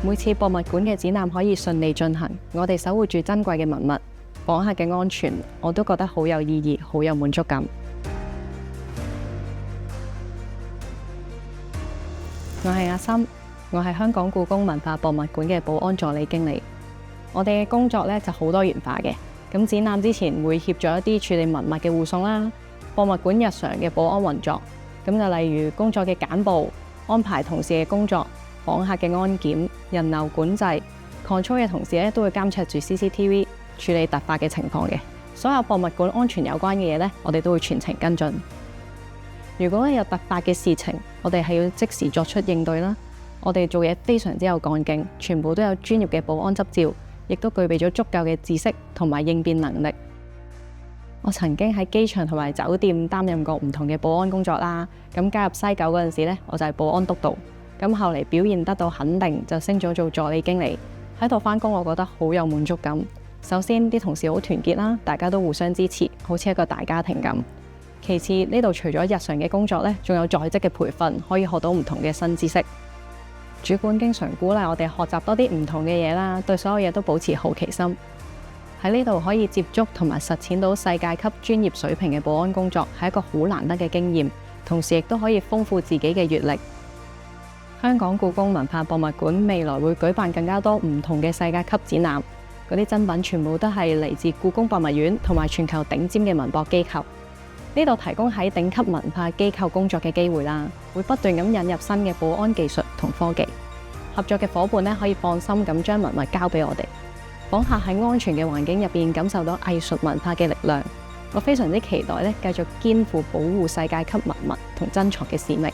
每次博物館嘅展覽可以順利進行，我哋守護住珍貴嘅文物，訪客嘅安全，我都覺得好有意義，好有滿足感。我係阿森，我係香港故宮文化博物館嘅保安助理經理。我哋嘅工作咧就好多元化嘅，咁展覽之前會協助一啲處理文物嘅護送啦，博物館日常嘅保安運作，咁就例如工作嘅簡報、安排同事嘅工作、訪客嘅安檢、人流管制、control 嘅同事咧都會監察住 CCTV， 處理突發嘅情況嘅。所有博物館安全有關嘅嘢咧，我哋都會全程跟進。如果有突發嘅事情，我哋係要即時作出應對啦。我哋做嘢非常之有幹勁，全部都有專業嘅保安執照，亦都具備咗足夠嘅知識同埋應變能力。我曾經喺機場同埋酒店擔任過唔同嘅保安工作啦。咁加入西九嗰陣時咧，我就係保安督導。咁後嚟表現得到肯定，就升咗做助理經理。喺度返工，我覺得好有滿足感。首先啲同事好團結啦，大家都互相支持，好似一個大家庭咁。其次，呢度除咗日常嘅工作咧，仲有在職嘅培訓，可以學到唔同嘅新知識。主管經常鼓勵我哋學習多啲唔同嘅嘢啦，對所有嘢都保持好奇心。喺呢度可以接觸同埋實踐到世界級專業水平嘅保安工作，係一個好難得嘅經驗，同時亦都可以豐富自己嘅閱歷。香港故宮文化博物館未來會舉辦更加多唔同嘅世界級展覽，嗰啲珍品全部都係嚟自故宮博物院同埋全球頂尖嘅文博機構。呢度提供喺頂級文化機構工作嘅機會啦，會不斷咁引入新嘅保安技術同科技。合作嘅夥伴咧可以放心咁將文物交俾我哋，訪客喺安全嘅環境入邊感受到藝術文化嘅力量。我非常之期待咧，繼續肩負保護世界級文物同珍藏嘅使命。